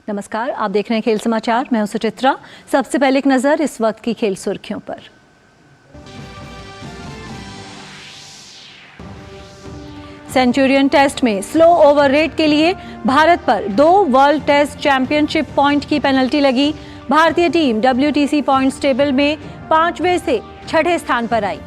नमस्कार, आप देख रहे हैं खेल समाचार। मैं हूं सुचित्रा। सबसे पहले एक नजर इस वक्त की खेल सुर्खियों पर। सेंचुरियन टेस्ट में स्लो ओवर रेट के लिए भारत पर 2 वर्ल्ड टेस्ट चैंपियनशिप पॉइंट की पेनल्टी लगी। भारतीय टीम WTC पॉइंट्स टेबल में 5वें से 6ठे स्थान पर आई।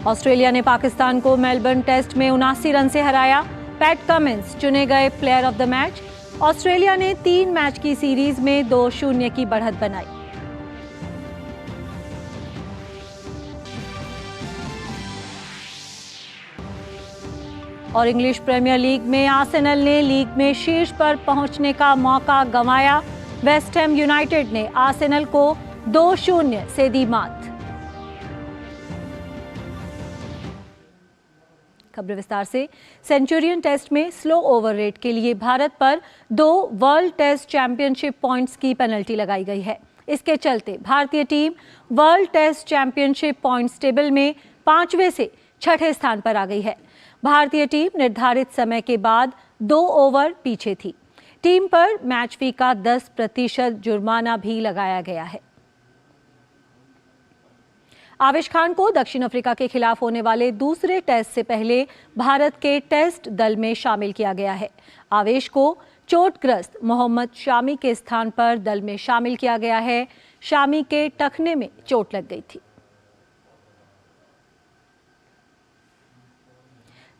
ऑस्ट्रेलिया ने पाकिस्तान को मेलबर्न टेस्ट में 79 रन से हराया। पैट कमिंस चुने गए player of the match. Australia ने 3 मैच की सीरीज में 2-0 की बढ़त बनाई। और इंग्लिश प्रीमियर लीग में आर्सेनल ने लीग में शीर्ष पर पहुंचने का मौका गंवाया। वेस्ट हैम यूनाइटेड ने आर्सेनल को 2-0 से दी मात। खबर विस्तार से। सेंचुरियन टेस्ट में स्लो ओवर रेट के लिए भारत पर 2 वर्ल्ड टेस्ट चैंपियनशिप पॉइंट्स की पेनल्टी लगाई गई है। इसके चलते भारतीय team World Test Championship points table में 5वें से 6ठे स्थान पर आ गई है। भारतीय टीम निर्धारित समय के बाद 2 ओवर पीछे थी। टीम पर मैच फी का 10% जुर्माना भी लगाया गया है। आवेश खान को दक्षिण अफ्रीका के खिलाफ होने वाले दूसरे टेस्ट से पहले भारत के टेस्ट दल में शामिल किया गया है। आवेश को चोटग्रस्त मोहम्मद शामी के स्थान पर दल में शामिल किया गया है। शामी के टखने में चोट लग गई थी।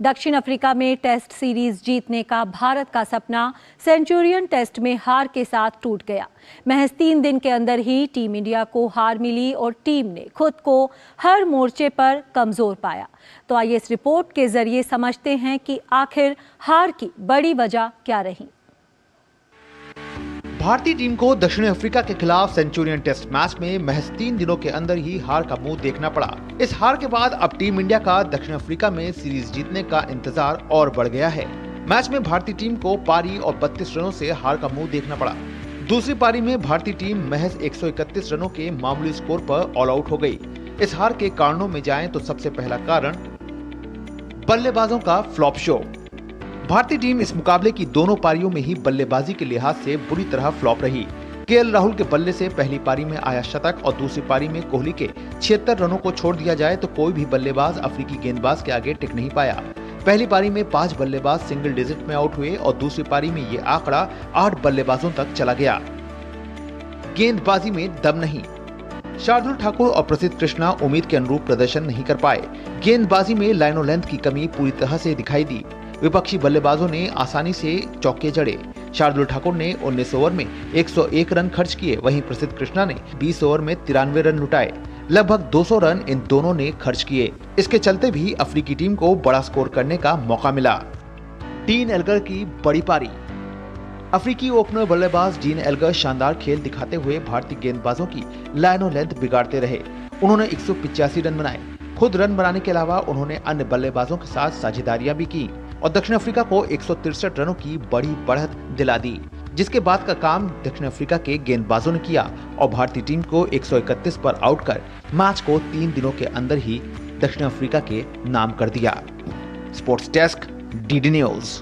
दक्षिण अफ्रीका में टेस्ट सीरीज जीतने का भारत का सपना सेंचुरियन टेस्ट में हार के साथ टूट गया। महज 3 दिन के अंदर ही टीम इंडिया को हार मिली और टीम ने खुद को हर मोर्चे पर कमजोर पाया। तो आइए इस रिपोर्ट के जरिए समझते हैं कि आखिर हार की बड़ी वजह क्या रही। भारतीय टीम को दक्षिण अफ्रीका के खिलाफ सेंचुरियन टेस्ट मैच में महज 3 दिनों के अंदर ही हार का मुंह देखना पड़ा। इस हार के बाद अब टीम इंडिया का दक्षिण अफ्रीका में सीरीज जीतने का इंतजार और बढ़ गया है। मैच में भारतीय टीम को पारी और 32 रनों से हार का मुंह देखना पड़ा। दूसरी पारी में भारतीय टीम महज 131 रनों के मामूली स्कोर पर ऑल आउट हो गई। इस हार के कारणों में जाएं तो सबसे पहला कारण बल्लेबाजों का फ्लॉप शो। भारतीय टीम इस मुकाबले की दोनों पारियों में ही बल्लेबाजी के लिहाज से बुरी तरह फ्लॉप रही। केएल राहुल के बल्ले से पहली पारी में आया शतक और दूसरी पारी में कोहली के 76 रनों को छोड़ दिया जाए तो कोई भी बल्लेबाज अफ्रीकी गेंदबाज के आगे टिक नहीं पाया। पहली पारी में 5 बल्लेबाज सिंगल डिजिट में आउट हुए और दूसरी पारी में ये आंकड़ा 8 बल्लेबाजों तक चला गया। गेंदबाजी में दम नहीं। शार्दुल ठाकुर और प्रसिद्ध कृष्णा उम्मीद के अनुरूप प्रदर्शन नहीं कर पाए। गेंदबाजी में लाइन और लेंथ की कमी पूरी तरह से दिखाई दी। विपक्षी बल्लेबाजों ने आसानी से चौके जड़े। शार्दुल ठाकुर ने 19 ओवर में 101 रन खर्च किए, वहीं प्रसिद्ध कृष्णा ने 20 ओवर में 93 रन लुटाए। लगभग 200 रन इन दोनों ने खर्च किए। इसके चलते भी अफ्रीकी टीम को बड़ा स्कोर करने का मौका मिला। डीन एल्गर की बड़ी पारी। अफ्रीकी ओपनर बल्लेबाज डीन एल्गर शानदार खेल दिखाते हुए भारतीय गेंदबाजों की लाइन और लेंथ बिगाड़ते रहे। उन्होंने 185 रन बनाए। खुद रन बनाने के अलावा उन्होंने अन्य बल्लेबाजों के साथ साझेदारियां भी की और दक्षिण अफ्रीका को 163 रनों की बड़ी बढ़त दिला दी, जिसके बाद का काम दक्षिण अफ्रीका के गेंदबाजों ने किया और भारतीय टीम को 131 पर आउट कर मैच को 3 दिनों के अंदर ही दक्षिण अफ्रीका के नाम कर दिया। Sports desk, DD news.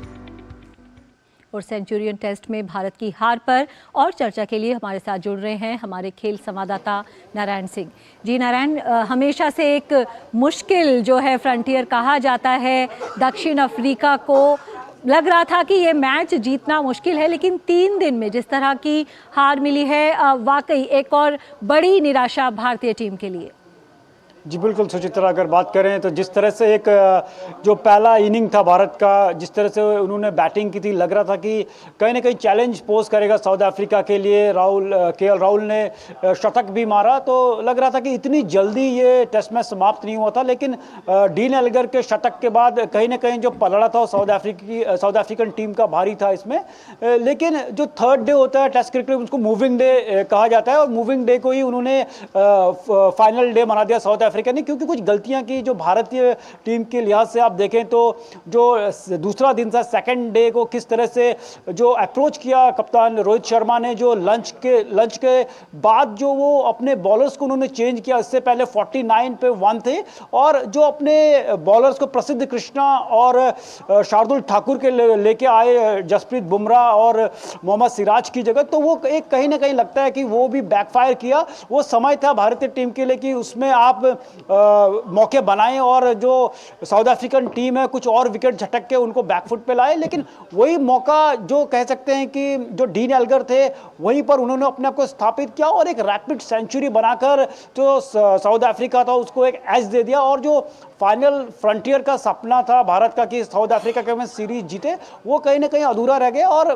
और सेंचुरियन टेस्ट में भारत की हार पर और चर्चा के लिए हमारे साथ जुड़ रहे हैं हमारे खेल संवाददाता नारायण सिंह जी। नारायण, हमेशा से एक मुश्किल जो है फ्रंटियर कहा जाता है। दक्षिण अफ्रीका को लग रहा था कि ये मैच जीतना मुश्किल है, लेकिन 3 दिन में जिस तरह की हार मिली है, वाकई एक और बड़ी निराशा भारतीय टीम के लिए। जी बिल्कुल सुचित्रा, अगर बात करें तो जिस तरह से एक जो पहला इनिंग था भारत का, जिस तरह से उन्होंने बैटिंग की थी, लग रहा था कि कहीं ना कहीं चैलेंज पोज करेगा साउथ अफ्रीका के लिए। केएल राहुल ने शतक भी मारा, तो लग रहा था कि इतनी जल्दी ये टेस्ट मैच समाप्त नहीं हुआ था। लेकिन डीन एल्गर के शतक के बाद कहीं ना कहीं जो पलड़ा था साउथ अफ्रीकन टीम का भारी था इसमें। लेकिन जो 3rd डे होता है टेस्ट क्रिकेट में, उसको मूविंग डे कहा जाता है और मूविंग डे को ही उन्होंने फाइनल डे बना दिया साउथ अफ्रीका ने, क्योंकि कुछ गलतियां की जो भारतीय टीम के लिहाज से आप देखें तो जो दूसरा दिन था, सेकंड डे को किस तरह से जो अप्रोच किया कप्तान रोहित शर्मा ने, जो लंच के बाद जो वो अपने बॉलर्स को उन्होंने चेंज किया। इससे पहले 49 पे 1 थे और जो अपने बॉलर्स को प्रसिद्ध कृष्णा और शार्दुल ठाकुर के लेके आए जसप्रीत बुमराह और मोहम्मद सिराज की जगह, तो वो एक कहीं ना कहीं लगता है कि वो भी बैकफायर किया। वो समय था भारतीय टीम के लिए कि उसमें आप मौके बनाएं और जो साउथ अफ्रीकन टीम है कुछ और विकेट झटक के उनको बैकफुट पे लाए, लेकिन वही मौका जो कह सकते हैं कि जो डीन एल्गर थे वहीं पर उन्होंने अपने आप को स्थापित किया और एक रैपिड सेंचुरी बनाकर जो साउथ अफ्रीका था उसको एक एज दे दिया। और जो फाइनल फ्रंटियर का सपना था भारत का कि साउथ अफ्रीका के में सीरीज जीते, वो कहीं ना कहीं अधूरा रह गया। और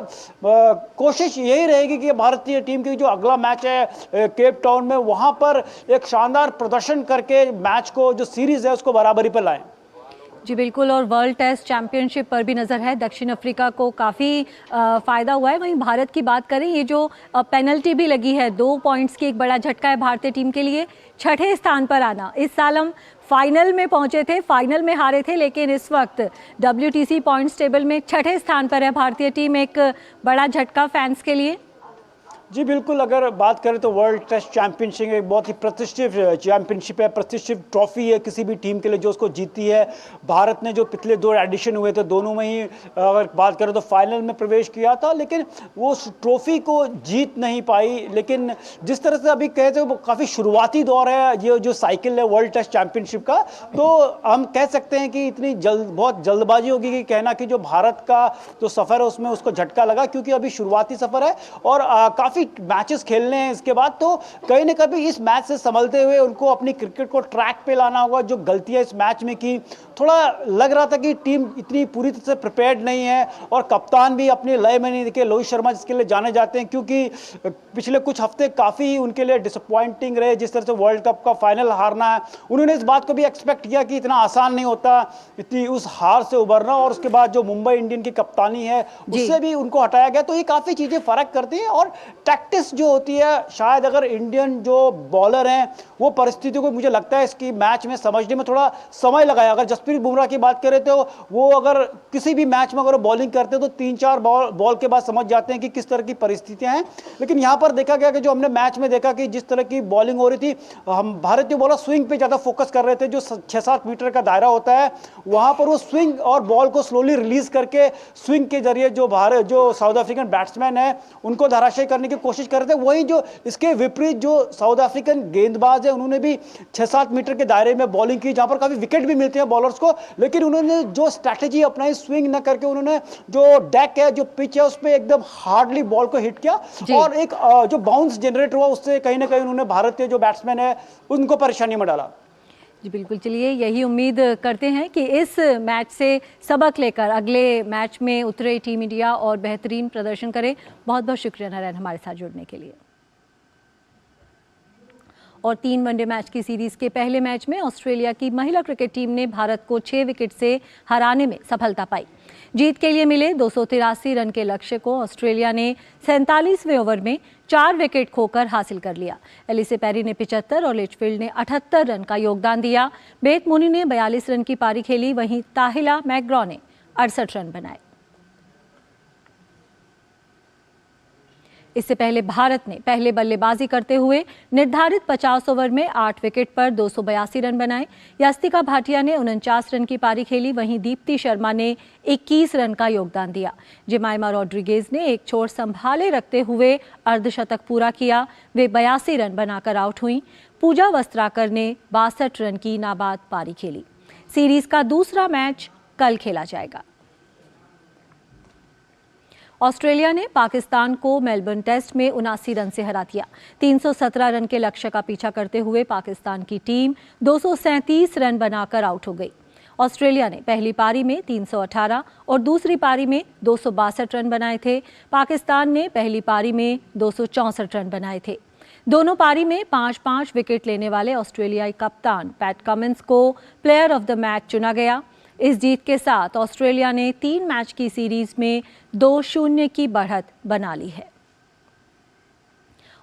कोशिश यही रहेगी कि भारतीय टीम की जो अगला मैच है केप टाउन में, वहां पर एक शानदार प्रदर्शन करके मैच को, जो सीरीज है उसको बराबरी पर लाएं। जी बिल्कुल, और वर्ल्ड टेस्ट चैंपियनशिप पर भी नज़र है। दक्षिण अफ्रीका को काफ़ी फ़ायदा हुआ है। वहीं भारत की बात करें, ये जो पेनल्टी भी लगी है, 2 पॉइंट्स की एक बड़ा झटका है भारतीय टीम के लिए। छठे स्थान पर आना, इस साल हम फाइनल में पहुंचे थे, फाइनल में हारे थे, लेकिन इस वक्त WTC पॉइंट्स टेबल में छठे स्थान पर है भारतीय टीम। एक बड़ा झटका फैंस के लिए। जी बिल्कुल, अगर बात करें तो वर्ल्ड टेस्ट चैंपियनशिप एक बहुत ही प्रतिष्ठित चैंपियनशिप है, प्रतिष्ठित ट्रॉफी है किसी भी टीम के लिए जो उसको जीतती है। भारत ने जो पिछले 2 एडिशन हुए थे दोनों में ही अगर बात करें तो फाइनल में प्रवेश किया था, लेकिन वो उस ट्रॉफी को जीत नहीं पाई। लेकिन जिस तरह से अभी कहते हैं वो काफ़ी शुरुआती दौर है ये जो साइकिल है वर्ल्ड टेस्ट चैंपियनशिप का, तो हम कह सकते हैं कि इतनी बहुत जल्दबाजी होगी कि कहना कि जो भारत का जो सफ़र है उसमें उसको झटका लगा, क्योंकि अभी शुरुआती सफ़र है और काफ़ी मैचेस खेलने हैं इसके बाद। तो कहीं ना कहीं इस मैच से संभलते हुए उनको अपनी क्रिकेट को ट्रैक पे लाना होगा। जो गलतियां इस मैच में की, थोड़ा लग रहा था कि टीम इतनी पूरी तरह से प्रिपेयर्ड नहीं है और कप्तान भी अपने लय में नहीं दिखे। रोहित शर्मा जिसके लिए जाने जाते हैं, क्योंकि पिछले कुछ हफ्ते काफ़ी उनके लिए डिसअपॉइंटिंग रहे। जिस तरह से वर्ल्ड कप का फाइनल हारना है, उन्होंने इस बात को भी एक्सपेक्ट किया कि इतना आसान नहीं होता इतनी उस हार से उभरना, और उसके बाद जो मुंबई इंडियन की कप्तानी है उससे भी उनको हटाया गया। तो ये काफ़ी चीज़ें फ़र्क करती हैं और प्रैक्टिस जो होती है, शायद अगर इंडियन जो बॉलर हैं वो परिस्थितियों को मुझे लगता है इसकी मैच में समझने में थोड़ा समय लगाया। अगर जसप्रीत बुमराह की बात करें तो वो अगर किसी भी मैच में अगर बॉलिंग करते हैं तो 3-4 बॉल के बाद समझ जाते हैं कि किस तरह की परिस्थितियां हैं। लेकिन यहां पर देखा गया कि जो हमने मैच में देखा कि जिस तरह की बॉलिंग हो रही थी, हम भारतीय बॉलर स्विंग पे ज़्यादा फोकस कर रहे थे। जो 6-7 मीटर का दायरा होता है वहां पर वो स्विंग और बॉल को स्लोली रिलीज करके स्विंग के जरिए जो साउथ अफ्रीकन बैट्समैन है उनको धराशायी करने की कोशिश कर रहे थे। वहीं जो इसके विपरीत जो साउथ अफ्रीकन गेंदबाज है उन्होंने भी 6-7 मीटर के दायरे में बॉलिंग की, जहां पर काफी विकेट भी मिलते हैं बॉलर्स को। लेकिन उन्होंने जो स्ट्रैटेजी अपनाई, स्विंग न करके उन्होंने जो डेक है, जो पिच है, उस पर एकदम हार्डली बॉल को हिट किया और एक जो बाउंस जनरेट हुआ उससे कहीं ना कहीं उन्होंने भारतीय जो बैट्समैन है उनको परेशानी में डाला। जी बिल्कुल, चलिए यही उम्मीद करते हैं कि इस मैच से सबक लेकर अगले मैच में उतरे टीम इंडिया और बेहतरीन प्रदर्शन करे। बहुत बहुत शुक्रिया नारायण हमारे साथ जुड़ने के लिए। और 3 वनडे मैच की सीरीज के पहले मैच में ऑस्ट्रेलिया की महिला क्रिकेट टीम ने भारत को 6 विकेट से हराने में सफलता पाई। जीत के लिए मिले 283 रन के लक्ष्य को ऑस्ट्रेलिया ने 47वें ओवर में 4 विकेट खोकर हासिल कर लिया। एलिसे पेरी ने 75 और लिचफील्ड ने 78 रन का योगदान दिया। बेथ मोनी ने 42 रन की पारी खेली, वहीं ताहिला मैकग्रॉ ने 68 रन बनाए। इससे पहले भारत ने पहले बल्लेबाजी करते हुए निर्धारित 50 ओवर में 8 विकेट पर 282 रन बनाए। यास्तिका भाटिया ने 49 रन की पारी खेली, वहीं दीप्ति शर्मा ने 21 रन का योगदान दिया। जेमाइमा रॉड्रिगेज ने एक छोर संभाले रखते हुए अर्धशतक पूरा किया। वे 82 रन बनाकर आउट हुई। पूजा वस्त्राकर ने 62 रन की नाबाद पारी खेली। सीरीज का दूसरा मैच कल खेला जाएगा। ऑस्ट्रेलिया ने पाकिस्तान को मेलबर्न टेस्ट में 79 रन से हरा दिया। 317 रन के लक्ष्य का पीछा करते हुए पाकिस्तान की टीम 237 रन बनाकर आउट हो गई। ऑस्ट्रेलिया ने पहली पारी में 318 और दूसरी पारी में 262 रन बनाए थे। पाकिस्तान ने पहली पारी में 264 रन बनाए थे। दोनों पारी में 5-5 विकेट लेने वाले ऑस्ट्रेलियाई कप्तान पैट कमिंस को प्लेयर ऑफ द मैच चुना गया। इस जीत के साथ ऑस्ट्रेलिया ने 3 मैच की सीरीज में 2-0 की बढ़त बना ली है।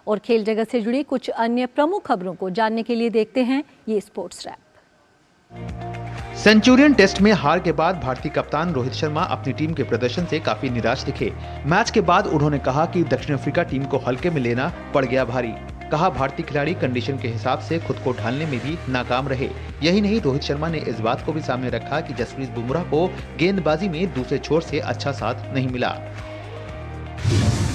और खेल जगत से जुड़ी कुछ अन्य प्रमुख खबरों को जानने के लिए देखते हैं ये स्पोर्ट्स रैप। सेंचुरियन टेस्ट में हार के बाद भारतीय कप्तान रोहित शर्मा अपनी टीम के प्रदर्शन से काफी निराश दिखे। मैच के बाद उन्होंने कहा कि दक्षिण अफ्रीका टीम को हल्के में लेना पड़ गया भारी। कहा भारतीय खिलाड़ी कंडीशन के हिसाब से खुद को ढालने में भी नाकाम रहे। यही नहीं, रोहित शर्मा ने इस बात को भी सामने रखा कि जसप्रीत बुमराह को गेंदबाजी में दूसरे छोर से अच्छा साथ नहीं मिला।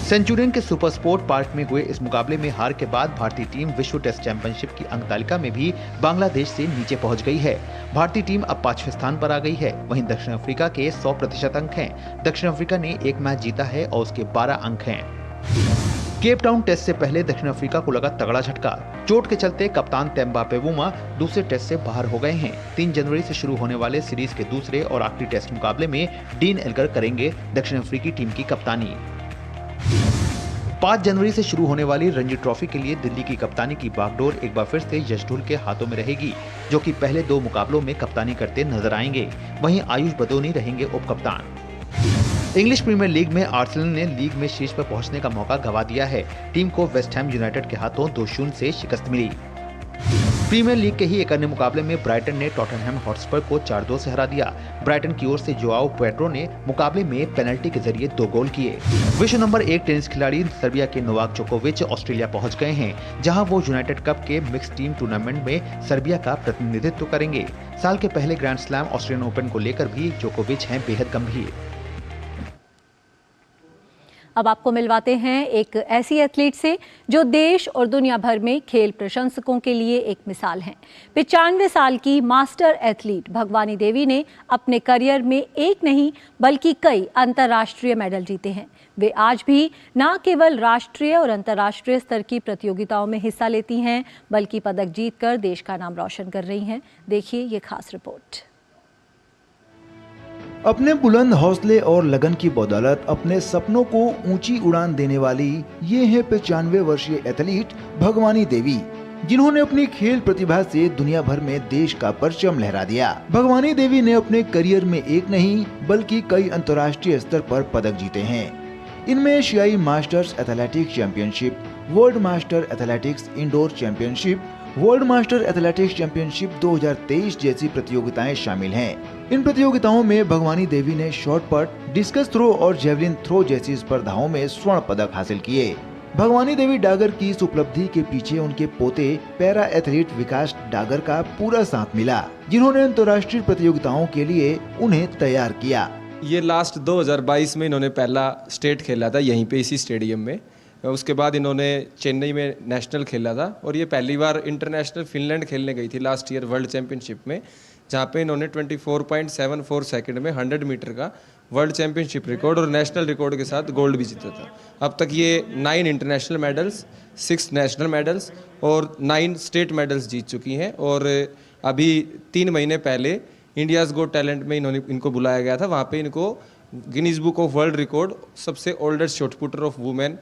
सेंचुरियन के सुपर स्पोर्ट पार्क में हुए इस मुकाबले में हार के बाद भारतीय टीम विश्व टेस्ट चैंपियनशिप की अंक तालिका में भी बांग्लादेश से नीचे पहुंच गई है। भारतीय टीम अब 5वें स्थान पर आ गई है। वहीं दक्षिण अफ्रीका के 100% अंक हैं। दक्षिण अफ्रीका ने एक मैच जीता है और उसके 12 अंक हैं। केप टाउन टेस्ट से पहले दक्षिण अफ्रीका को लगा तगड़ा झटका। चोट के चलते कप्तान तेम्बा पेवुमा दूसरे टेस्ट से बाहर हो गए हैं। 3 जनवरी से शुरू होने वाले सीरीज के दूसरे और आखिरी टेस्ट मुकाबले में डीन एल्गर करेंगे दक्षिण अफ्रीकी टीम की कप्तानी। 5 जनवरी से शुरू होने वाली रणजी ट्रॉफी के लिए दिल्ली की कप्तानी की बागडोर एक बार फिर से यशडुल के हाथों में रहेगी, जो कि पहले 2 मुकाबलों में कप्तानी करते नजर आएंगे। वहीं आयुष बदोनी रहेंगे उप कप्तान। इंग्लिश प्रीमियर लीग में आर्सेनल ने लीग में शीर्ष पर पहुंचने का मौका गंवा दिया है। टीम को वेस्ट हैम यूनाइटेड के हाथों 2-0 से शिकस्त मिली। प्रीमियर लीग के ही एक अन्य मुकाबले में ब्राइटन ने टॉटनहैम हॉटस्पर को 4-2 से हरा दिया। ब्राइटन की ओर से जोआओ पेड्रो ने मुकाबले में पेनल्टी के जरिए 2 गोल किए। विश्व नंबर 1 टेनिस खिलाड़ी सर्बिया के नोवाक जोकोविच ऑस्ट्रेलिया पहुंच गए हैं, जहां वो यूनाइटेड कप के मिक्स टीम टूर्नामेंट में सर्बिया का प्रतिनिधित्व करेंगे। साल के पहले ग्रैंड स्लैम ऑस्ट्रेलियन ओपन को लेकर भी जोकोविच हैं बेहद गंभीर। अब आपको मिलवाते हैं एक ऐसी एथलीट से जो देश और दुनिया भर में खेल प्रशंसकों के लिए एक मिसाल हैं। 95 साल की मास्टर एथलीट भगवानी देवी ने अपने करियर में एक नहीं बल्कि कई अंतर्राष्ट्रीय मेडल जीते हैं। वे आज भी न केवल राष्ट्रीय और अंतर्राष्ट्रीय स्तर की प्रतियोगिताओं में हिस्सा लेती हैं, बल्कि पदक जीतकर देश का नाम रोशन कर रही हैं। देखिए ये खास रिपोर्ट। अपने बुलंद हौसले और लगन की बदौलत अपने सपनों को ऊंची उड़ान देने वाली ये है 95 वर्षीय एथलीट भगवानी देवी, जिन्होंने अपनी खेल प्रतिभा से दुनिया भर में देश का परचम लहरा दिया। भगवानी देवी ने अपने करियर में एक नहीं बल्कि कई अंतर्राष्ट्रीय स्तर पर पदक जीते हैं। इनमें एशियाई masters athletics championship, world master athletics indoor championship, world master athletics championship 2023 जैसी प्रतियोगिताएं शामिल हैं। इन प्रतियोगिताओं में भगवानी देवी ने शॉट पुट, डिस्कस थ्रो और जेवलिन थ्रो जैसी स्पर्धाओं में स्वर्ण पदक हासिल किए। भगवानी देवी डागर की इस उपलब्धि के पीछे उनके पोते पैरा एथलीट विकास डागर का पूरा साथ मिला, जिन्होंने अंतर्राष्ट्रीय प्रतियोगिताओं के लिए उन्हें तैयार किया। ये लास्ट 2022 में इन्होंने पहला स्टेट खेला था यहीं पे इसी स्टेडियम में। उसके बाद इन्होंने चेन्नई में नेशनल खेला था और ये पहली बार इंटरनेशनल फिनलैंड खेलने गई थी लास्ट ईयर वर्ल्ड चैंपियनशिप में, जहाँ पे इन्होंने 24.74 सेकंड में 100 मीटर का वर्ल्ड चैंपियनशिप रिकॉर्ड और नेशनल रिकॉर्ड के साथ गोल्ड भी जीता था। अब तक ये 9 इंटरनेशनल मेडल्स, 6 नेशनल मेडल्स और 9 स्टेट मेडल्स जीत चुकी हैं। और अभी 3 महीने पहले इंडियाज़ गॉट टैलेंट में इनको बुलाया गया था। वहाँ पे इनको Guinness book of world record सबसे oldest shot putter of women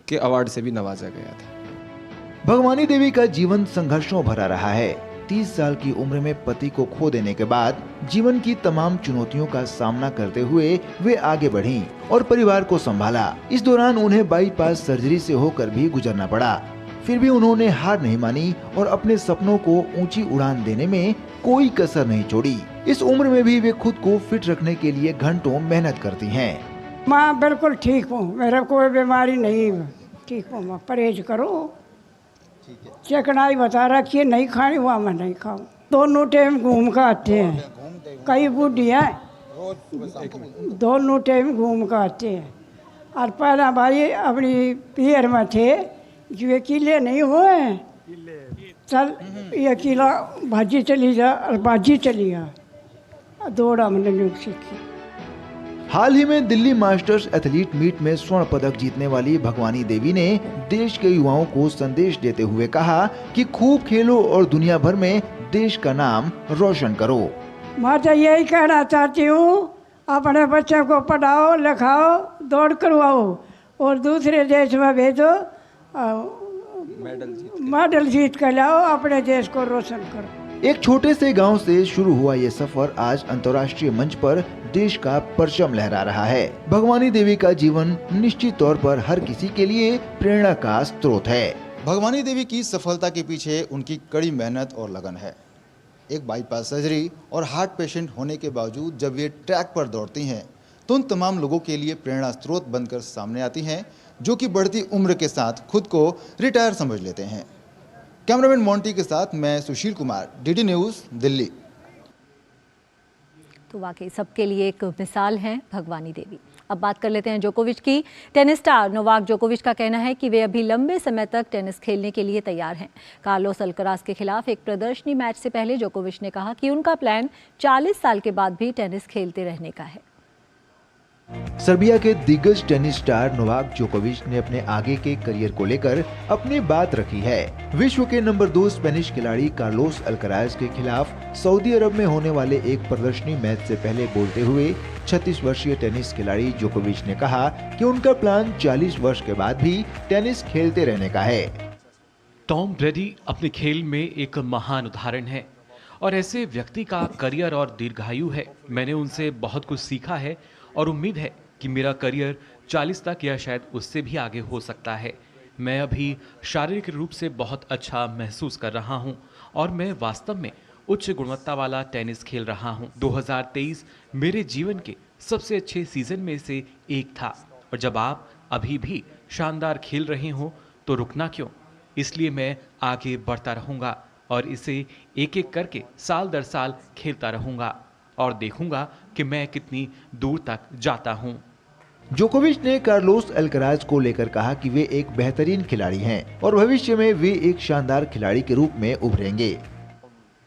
के अवार्ड से भी नवाजा गया था। भगवानी देवी का जीवन संघर्षों भरा रहा है। 30 साल की उम्र में पति को खो देने के बाद जीवन की तमाम चुनौतियों का सामना करते हुए वे आगे बढ़ीं और परिवार को संभाला। इस दौरान उन्हें बाईपास सर्जरी से होकर भी गुजरना पड़ा। फिर भी उन्होंने हार नहीं मानी और अपने सपनों को ऊंची उड़ान देने में कोई कसर नहीं छोड़ी। इस उम्र में भी वे खुद को फिट रखने के लिए घंटों मेहनत करती हैं। माँ बिल्कुल ठीक हूँ, मेरा कोई बीमारी नहीं, ठीक हूँ माँ। परहेज करो, चिकनाई बता रखी है, नहीं खानी हुआ मैं नहीं खाऊँ। दोनों टाइम घूम कर आते हैं, कई बूढ़ी हैं दोनों टाइम घूम कर आते हैं। और पहला भाई अपनी पैर में थे जो ये किले नहीं हुए, चल ये किला भाजी चली जा और बाजी चली जा, दौड़ा मैंने सीखी। हाल ही में दिल्ली मास्टर्स एथलीट मीट में स्वर्ण पदक जीतने वाली भगवानी देवी ने देश के युवाओं को संदेश देते हुए कहा कि खूब खेलो और दुनिया भर में देश का नाम रोशन करो। मैं तो यही कहना चाहती हूँ, अपने बच्चों को पढ़ाओ, लिखाओ, दौड़ करवाओ और दूसरे देश में भेजो, मेडल जीत कर लाओ, अपने देश को रोशन करो। एक छोटे से गांव से शुरू हुआ ये सफर आज अंतर्राष्ट्रीय मंच पर देश का परचम लहरा रहा है। भगवानी देवी का जीवन निश्चित तौर पर हर किसी के लिए प्रेरणा का स्रोत है। भगवानी देवी की सफलता के पीछे उनकी कड़ी मेहनत और लगन है। एक बाईपास सर्जरी और हार्ट पेशेंट होने के बावजूद जब ये ट्रैक पर दौड़ती हैं तो उन तमाम लोगों के लिए प्रेरणा स्रोत बनकर सामने आती हैं जो कि बढ़ती उम्र के साथ खुद को रिटायर समझ लेते हैं। कैमरामैन मोंटी के साथ मैं सुशील कुमार, डीडी न्यूज़, दिल्ली। तो वाकई सबके लिए एक मिसाल हैं भगवानी देवी। अब बात कर लेते हैं जोकोविच की। टेनिस स्टार नोवाक जोकोविच का कहना है कि वे अभी लंबे समय तक टेनिस खेलने के लिए तैयार हैं। कार्लोस अल्कराज के खिलाफ एक प्रदर्शनी मैच से पहले जोकोविच ने कहा कि उनका प्लान 40 साल के बाद भी टेनिस खेलते रहने का है। सर्बिया के दिग्गज टेनिस स्टार नोवाक जोकोविच ने अपने आगे के करियर को लेकर अपनी बात रखी है। विश्व के नंबर 2 स्पेनिश खिलाड़ी कार्लोस अल्कराज के खिलाफ सऊदी अरब में होने वाले एक प्रदर्शनी मैच से पहले बोलते हुए 36 वर्षीय टेनिस खिलाड़ी जोकोविच ने कहा कि उनका प्लान 40 वर्ष के बाद भी टेनिस खेलते रहने का है। टॉम ब्रेडी अपने खेल में एक महान उदाहरण है और ऐसे व्यक्ति का करियर और दीर्घायु है। मैंने उनसे बहुत कुछ सीखा है और उम्मीद है कि मेरा करियर 40 तक या शायद उससे भी आगे हो सकता है। मैं अभी शारीरिक रूप से बहुत अच्छा महसूस कर रहा हूं और मैं वास्तव में उच्च गुणवत्ता वाला टेनिस खेल रहा हूं। 2023 मेरे जीवन के सबसे अच्छे सीजन में से एक था और जब आप अभी भी शानदार खेल रहे हो तो रुकना क्यों? इसलिए मैं आगे बढ़ता रहूंगा और इसे एक एक करके साल दर साल खेलता रहूंगा और देखूंगा कि मैं कितनी दूर तक जाता हूं। जोकोविच ने कार्लोस अल्कराज को लेकर कहा कि वे एक बेहतरीन खिलाड़ी हैं और भविष्य में वे एक शानदार खिलाड़ी के रूप में उभरेंगे।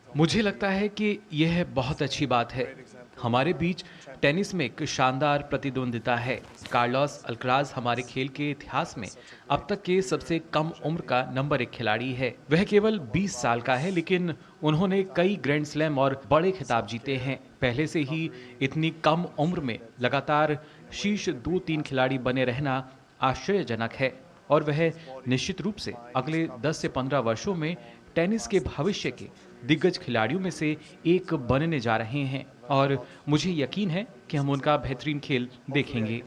मुझे लगता है कि यह बहुत अच्छी बात है। हमारे बीच टेनिस में एक शानदार प्रतिद्वंदिता है। कार्लोस अल्कराज हमारे खेल के इतिहास में अब तक के सबसे कम उम्र का नंबर 1 खिलाड़ी है। वह केवल 20 साल का है, लेकिन उन्होंने कई ग्रैंड स्लैम और बड़े खिताब जीते हैं। पहले से ही इतनी कम उम्र में लगातार शीर्ष 2-3 खिलाड़ी बने रहना आश्चर्यजनक है और वह निश्चित रूप से अगले 10 से 15 वर्षों में टेनिस के भविष्य के दिग्गज खिलाड़ियों में से एक बनने जा रहे हैं और मुझे यकीन है कि हम उनका बेहतरीन खेल देखेंगे।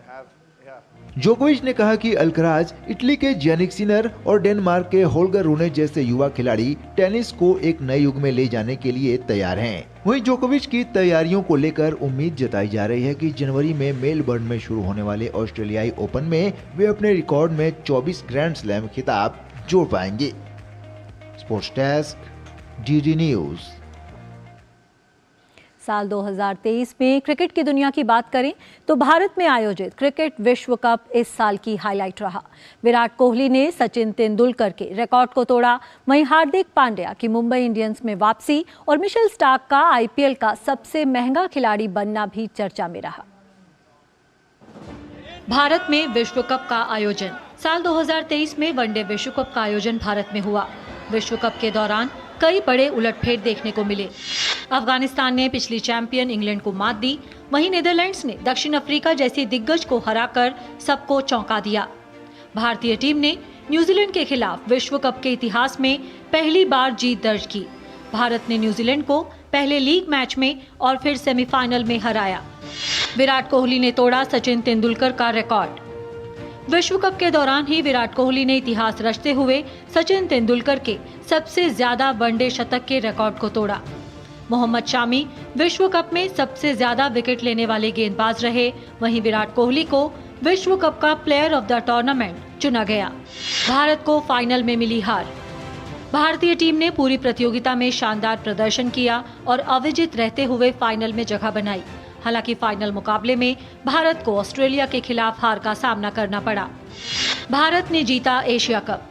जोकोविच ने कहा कि अल्कराज इटली के जैनिक सिनर और डेनमार्क के होल्गर रूने जैसे युवा खिलाड़ी टेनिस को एक नए युग में ले जाने के लिए तैयार हैं। वहीं जोकोविच की तैयारियों को लेकर उम्मीद जताई जा रही है कि जनवरी में मेलबर्न में शुरू होने वाले ऑस्ट्रेलियाई ओपन में वे अपने रिकॉर्ड में 24 ग्रैंड स्लैम खिताब जोड़ पाएंगे। Sports desk, DD news. साल 2023 में क्रिकेट की दुनिया की बात करें तो भारत में आयोजित क्रिकेट विश्व कप इस साल की हाईलाइट रहा। विराट कोहली ने सचिन तेंदुलकर के रिकॉर्ड को तोड़ा। वहीं हार्दिक पांड्या की मुंबई इंडियंस में वापसी और मिशेल स्टार्क का आईपीएल का सबसे महंगा खिलाड़ी बनना भी चर्चा में रहा। भारत में विश्व कप का आयोजन। साल 2023 में वनडे विश्व कप का आयोजन भारत में हुआ। विश्व कप के दौरान कई बड़े उलटफेर देखने को मिले। अफगानिस्तान ने पिछली चैंपियन इंग्लैंड को मात दी। वहीं नीदरलैंड्स ने दक्षिण अफ्रीका जैसे दिग्गज को हराकर सबको चौंका दिया। भारतीय टीम ने न्यूजीलैंड के खिलाफ विश्व कप के इतिहास में पहली बार जीत दर्ज की। भारत ने न्यूजीलैंड को पहले लीग मैच में और फिर सेमीफाइनल में हराया। विराट कोहली ने तोड़ा सचिन तेंदुलकर का रिकॉर्ड। विश्व कप के दौरान ही विराट कोहली ने इतिहास रचते हुए सचिन तेंदुलकर के सबसे ज्यादा वनडे शतक के रिकॉर्ड को तोड़ा। मोहम्मद शामी विश्व कप में सबसे ज्यादा विकेट लेने वाले गेंदबाज रहे। वहीं विराट कोहली को विश्व कप का प्लेयर ऑफ द टूर्नामेंट चुना गया। भारत को फाइनल में मिली हार। भारतीय टीम ने पूरी प्रतियोगिता में शानदार प्रदर्शन किया और अविजित रहते हुए फाइनल में जगह बनाई। हालांकि फाइनल मुकाबले में भारत को ऑस्ट्रेलिया के खिलाफ हार का सामना करना पड़ा। भारत ने जीता एशिया कप।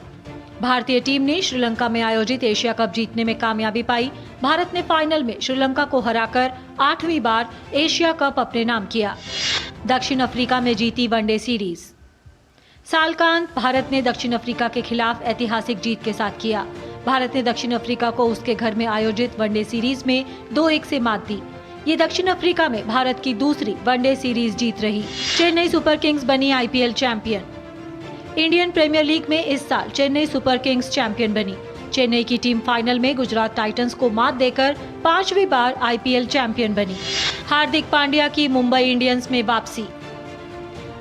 भारतीय टीम ने श्रीलंका में आयोजित एशिया कप जीतने में कामयाबी पाई। भारत ने फाइनल में श्रीलंका को हराकर 8वीं बार एशिया कप अपने नाम किया। दक्षिण अफ्रीका में जीती वनडे सीरीज। साल का अंत भारत ने दक्षिण अफ्रीका के खिलाफ ऐतिहासिक जीत के साथ किया। भारत ने दक्षिण अफ्रीका को उसके घर में आयोजित वनडे सीरीज में 2-1 से मात दी। ये दक्षिण अफ्रीका में भारत की दूसरी वनडे सीरीज जीत रही। चेन्नई सुपर किंग्स बनी IPL champion. Indian Premier League में इस साल चेन्नई सुपर किंग्स चैंपियन बनी। चेन्नई की टीम फाइनल में गुजरात टाइटंस को मात देकर 5वीं बार आईपीएल चैंपियन बनी। हार्दिक पांड्या की मुंबई इंडियंस में वापसी।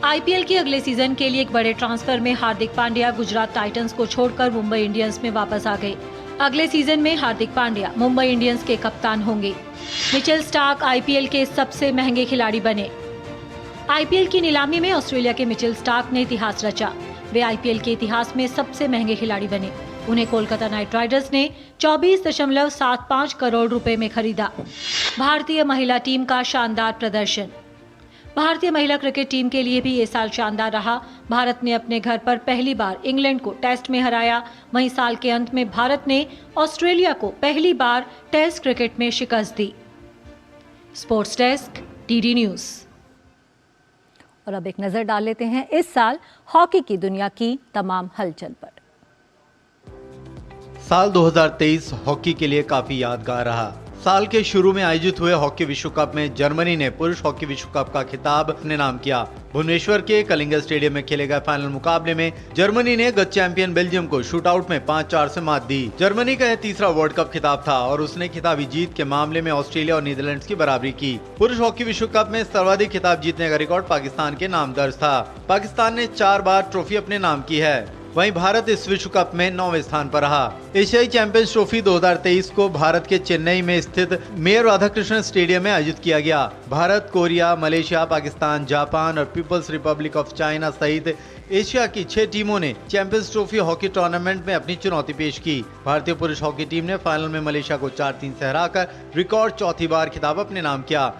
आईपीएल के अगले सीजन के लिए एक बड़े ट्रांसफर में हार्दिक पांड्या गुजरात टाइटंस को छोड़कर मुंबई इंडियंस में वापस आ गए। अगले सीजन में हार्दिक पांड्या मुंबई इंडियंस के कप्तान होंगे। मिचेल स्टार्क आईपीएल के सबसे महंगे खिलाड़ी बने। आईपीएल की नीलामी में ऑस्ट्रेलिया के मिचेल स्टार्क ने इतिहास रचा। वे आईपीएल के इतिहास में सबसे महंगे खिलाड़ी बने। उन्हें कोलकाता नाइट राइडर्स ने 24.75 करोड़ रुपए में खरीदा। भारतीय महिला टीम का शानदार प्रदर्शन। भारतीय महिला क्रिकेट टीम के लिए भी ये साल शानदार रहा। भारत ने अपने घर पर पहली बार इंग्लैंड को टेस्ट में हराया। वहीं साल के अंत में भारत ने ऑस्ट्रेलिया को पहली बार टेस्ट क्रिकेट में शिकस्त दी। Sports desk, DD news. और अब एक नजर डाल लेते हैं इस साल हॉकी की दुनिया की तमाम हलचल पर। साल 2023 हॉकी के लिए काफी यादगार रहा। साल के शुरू में आयोजित हुए हॉकी विश्व कप में जर्मनी ने पुरुष हॉकी विश्व कप का खिताब अपने नाम किया। भुवनेश्वर के कलिंग स्टेडियम में खेले गए फाइनल मुकाबले में जर्मनी ने गत चैंपियन बेल्जियम को शूटआउट में 5-4 से मात दी। जर्मनी का यह तीसरा वर्ल्ड कप खिताब था और उसने खिताबी जीत के मामले में ऑस्ट्रेलिया और नीदरलैंड्स की बराबरी की। पुरुष हॉकी विश्व कप में सर्वाधिक खिताब जीतने का रिकॉर्ड पाकिस्तान के नाम दर्ज था। पाकिस्तान ने 4 बार ट्रॉफी अपने नाम की है। वहीं भारत इस विश्व कप में 9वें स्थान पर रहा। एशियाई चैंपियंस ट्रॉफी 2023 को भारत के चेन्नई में स्थित मेयर राधाकृष्णन स्टेडियम में आयोजित किया गया। Bharat, Korea, Malaysia, Pakistan, Japan और पीपल्स रिपब्लिक ऑफ चाइना सहित एशिया की 6 टीमों ने चैंपियंस ट्रॉफी हॉकी टूर्नामेंट में अपनी चुनौती पेश की। भारतीय पुरुष हॉकी टीम ने फाइनल में मलेशिया को 4-3 से हराकर रिकॉर्ड चौथी बार खिताब अपने नाम किया।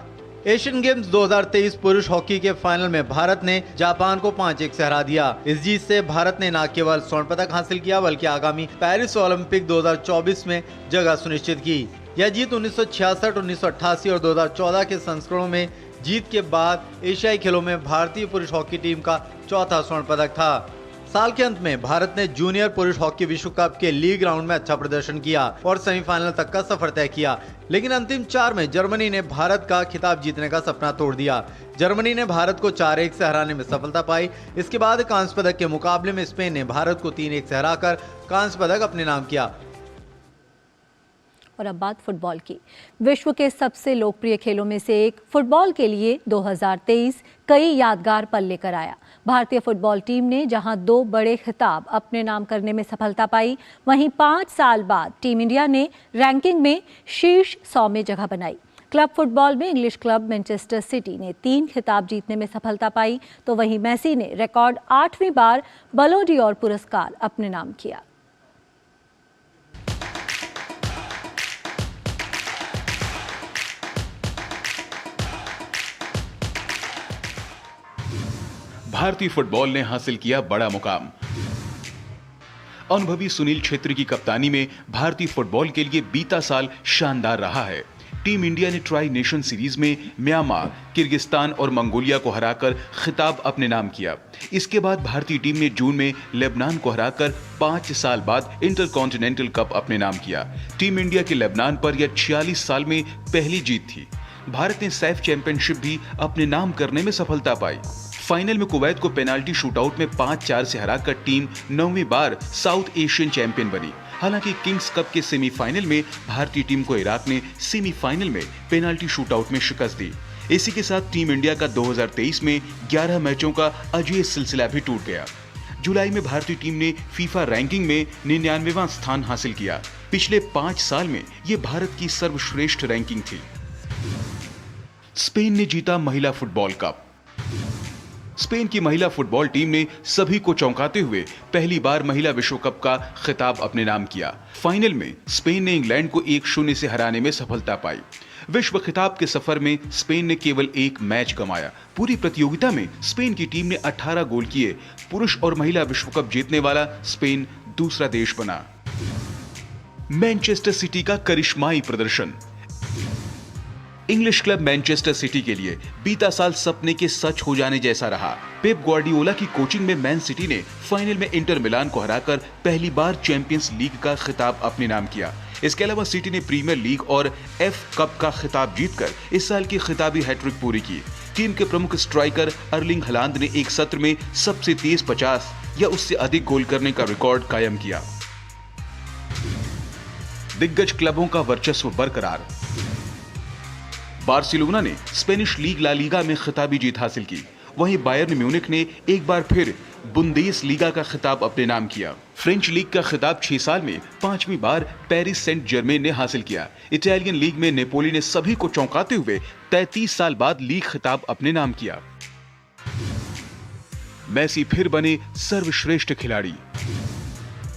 एशियन गेम्स 2023 पुरुष हॉकी के फाइनल में भारत ने जापान को 5-1 से हरा दिया। इस जीत से भारत ने न केवल स्वर्ण पदक हासिल किया बल्कि आगामी पेरिस ओलंपिक 2024 में जगह सुनिश्चित की। यह जीत 1966, 1988 और 2014 के संस्करणों में जीत के बाद एशियाई खेलों में भारतीय पुरुष हॉकी टीम का चौथा स्वर्ण पदक था। साल के अंत में भारत ने जूनियर पुरुष हॉकी विश्व कप के लीग राउंड में अच्छा प्रदर्शन किया और सेमीफाइनल तक का सफर तय किया, लेकिन अंतिम 4 में जर्मनी ने भारत का खिताब जीतने का सपना तोड़ दिया। जर्मनी ने भारत को 4-1 से हराने में सफलता पाई। इसके बाद कांस्य पदक के मुकाबले में स्पेन ने भारत को 3-1 से हराकर कांस्य पदक अपने नाम किया। और अब बात फुटबॉल की। विश्व के सबसे लोकप्रिय खेलों में से एक फुटबॉल के लिए 2023 कई यादगार पल लेकर आया। भारतीय फुटबॉल टीम ने जहां 2 बड़े खिताब अपने नाम करने में सफलता पाई, वहीं 5 साल बाद टीम इंडिया ने रैंकिंग में शीर्ष 100 में जगह बनाई। क्लब फुटबॉल में इंग्लिश क्लब मैनचेस्टर सिटी ने 3 खिताब जीतने में सफलता पाई, तो वहीं मेसी ने रिकॉर्ड 8वीं बार बलों ड'ॉर पुरस्कार अपने नाम किया। भारतीय फुटबॉल ने हासिल किया बड़ा मुकाम। अनुभवी सुनील छेत्री की कप्तानी में भारतीय फुटबॉल के लिए बीता साल शानदार रहा है। टीम इंडिया ने ट्राई नेशन सीरीज में म्यांमार, किर्गिस्तान और मंगोलिया को हराकर खिताब अपने नाम किया। इसके बाद भारतीय टीम ने जून में लेबनान को हराकर 5 साल बाद इंटरकॉन्टिनेंटल कप अपने नाम किया। टीम इंडिया के लेबनान पर यह 46 साल में पहली जीत थी। भारत ने सैफ चैंपियनशिप भी अपने नाम करने में सफलता पाई। फाइनल में कुवैत को पेनाल्टी शूटआउट में 5-4 से हराकर टीम 9वीं बार साउथ एशियन चैंपियन बनी। हालांकि किंग्स कप के सेमीफाइनल में भारतीय टीम को इराक ने सेमीफाइनल में पेनाल्टी शूटआउट में शिकस्त दी। इसी के साथ टीम इंडिया का 2023 में 11 मैचों का अजेय सिलसिला भी टूट गया। जुलाई में भारतीय टीम ने फीफा रैंकिंग में 99वां स्थान हासिल किया। पिछले 5 साल में ये भारत की सर्वश्रेष्ठ रैंकिंग थी। स्पेन ने जीता महिला फुटबॉल कप। स्पेन की महिला फुटबॉल टीम ने सभी को चौंकाते हुए पहली बार महिला विश्व कप का खिताब अपने नाम किया। फाइनल में स्पेन ने इंग्लैंड को 1-0 से हराने में सफलता पाई। विश्व खिताब के सफर में स्पेन ने केवल 1 मैच गंवाया। पूरी प्रतियोगिता में स्पेन की टीम ने 18 गोल किए। पुरुष और महिला विश्व कप जीतने वाला स्पेन दूसरा देश बना। मैनचेस्टर सिटी का करिश्माई प्रदर्शन। इंग्लिश क्लब मैनचेस्टर सिटी के लिए बीता साल सपने के सच हो जाने जैसा रहा। पेप ग्वार्डियोला की कोचिंग में मैन सिटी ने फाइनल में इंटर मिलान को हराकर पहली बार चैंपियंस लीग का खिताब अपने नाम किया। इसके अलावा सिटी ने प्रीमियर लीग और एफ कप का खिताब जीतकर इस साल की खिताबी हैट्रिक पूरी की। टीम के प्रमुख स्ट्राइकर अर्लिंग हालांड ने एक सत्र में सबसे तेज 50 या उससे अधिक गोल करने का रिकॉर्ड कायम किया। दिग्गज क्लबों का वर्चस्व बरकरार। बार्सिलोना ने स्पेनिश लीग ला लीगा में खिताबी जीत हासिल की। वहीं बायर्न म्यूनिख ने एक बार फिर बुंदेस लीगा का खिताब अपने नाम किया। फ्रेंच लीग का खिताब 6 साल में 5वीं बार पेरिस सेंट जर्मेन ने हासिल किया। इटालियन लीग में नेपोली ने सभी को चौंकाते हुए 33 साल बाद लीग खिताब अपने नाम किया। मेसी फिर बने सर्वश्रेष्ठ खिलाड़ी।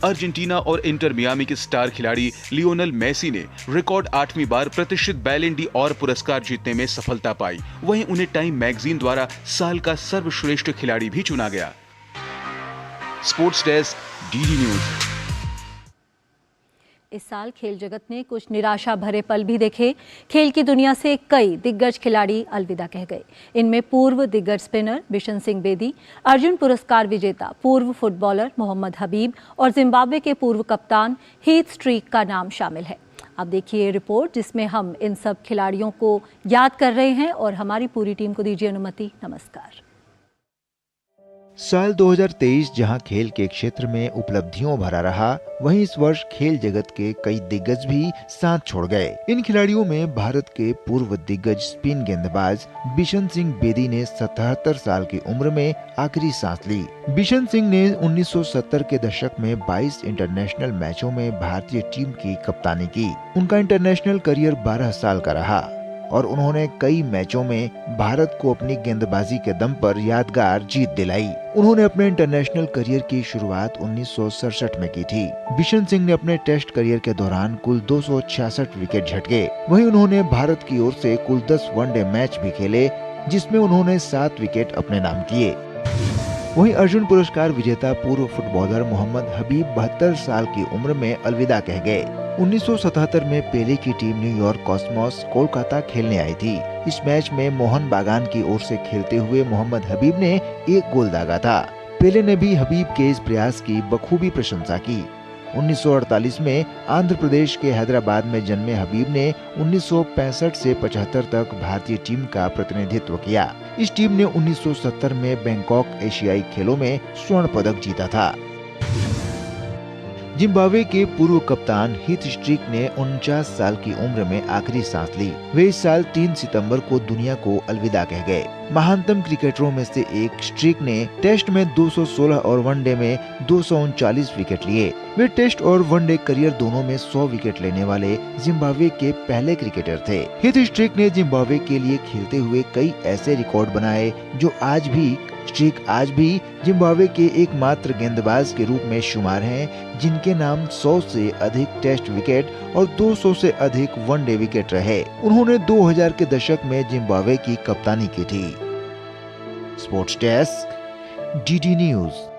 अर्जेंटीना और इंटर मियामी के स्टार खिलाड़ी लियोनेल मेसी ने रिकॉर्ड 8वीं बार प्रतिष्ठित बैलन डी ऑर पुरस्कार जीतने में सफलता पाई। वहीं उन्हें टाइम मैगजीन द्वारा साल का सर्वश्रेष्ठ खिलाड़ी भी चुना गया। Sports desk, DD news. इस साल खेल जगत ने कुछ निराशा भरे पल भी देखे। खेल की दुनिया से कई दिग्गज खिलाड़ी अलविदा कह गए। इनमें पूर्व दिग्गज स्पिनर बिशन सिंह बेदी, अर्जुन पुरस्कार विजेता पूर्व फुटबॉलर मोहम्मद हबीब और जिम्बाब्वे के पूर्व कप्तान हीथ स्ट्रीक का नाम शामिल है। अब देखिए ये रिपोर्ट जिसमें हम इन सब खिलाड़ियों को याद कर रहे हैं और हमारी पूरी टीम को दीजिए अनुमति। नमस्कार। साल 2023 जहां खेल के क्षेत्र में उपलब्धियों भरा रहा, वहीं इस वर्ष खेल जगत के कई दिग्गज भी साथ छोड़ गए। इन खिलाड़ियों में भारत के पूर्व दिग्गज स्पिन गेंदबाज बिशन सिंह बेदी ने 77 साल की उम्र में आखिरी सांस ली। बिशन सिंह ने 1970 के दशक में 22 इंटरनेशनल मैचों में भारतीय टीम की कप्तानी की। उनका इंटरनेशनल करियर 12 साल का रहा और उन्होंने कई मैचों में भारत को अपनी गेंदबाजी के दम पर यादगार जीत दिलाई। उन्होंने अपने इंटरनेशनल करियर की शुरुआत 1967 में की थी। बिशन सिंह ने अपने टेस्ट करियर के दौरान कुल 266 विकेट झटके। वहीं उन्होंने भारत की ओर से कुल 10 वनडे मैच भी खेले, जिसमें उन्होंने 7 विकेट अपने नाम किए। वहीं अर्जुन पुरस्कार विजेता पूर्व फुटबॉलर मोहम्मद हबीब 72 साल की उम्र में अलविदा कह गए। 1977 में पेले की टीम न्यूयॉर्क कॉस्मोस कोलकाता खेलने आई थी। इस मैच में मोहन बागान की ओर से खेलते हुए मोहम्मद हबीब ने 1 गोल दागा था। पेले ने भी हबीब के इस प्रयास की बखूबी प्रशंसा की। 1948 में आंध्र प्रदेश के हैदराबाद में जन्मे हबीब ने 1965 से 75 तक भारतीय टीम का प्रतिनिधित्व किया। इस टीम ने 1970 में बैंकॉक एशियाई खेलों में स्वर्ण पदक जीता था। जिम्बाब्वे के पूर्व कप्तान हीथ स्ट्रीक ने 49 साल की उम्र में आखिरी सांस ली। वे इस साल 3 सितंबर को दुनिया को अलविदा कह गए। महानतम क्रिकेटरों में से एक स्ट्रीक ने टेस्ट में 216 और वनडे में 239 विकेट लिए। वे टेस्ट और वनडे करियर दोनों में 100 विकेट लेने वाले जिम्बाब्वे के पहले क्रिकेटर थे। हीथ स्ट्रीक ने जिम्बाब्वे के लिए खेलते हुए कई ऐसे रिकॉर्ड बनाए जो आज भी जिम्बाब्वे के एकमात्र गेंदबाज के रूप में शुमार हैं, जिनके नाम 100 से अधिक टेस्ट विकेट और 200 से अधिक वनडे विकेट रहे। उन्होंने 2000 के दशक में जिम्बाब्वे की कप्तानी की थी। Sports desk, DD news.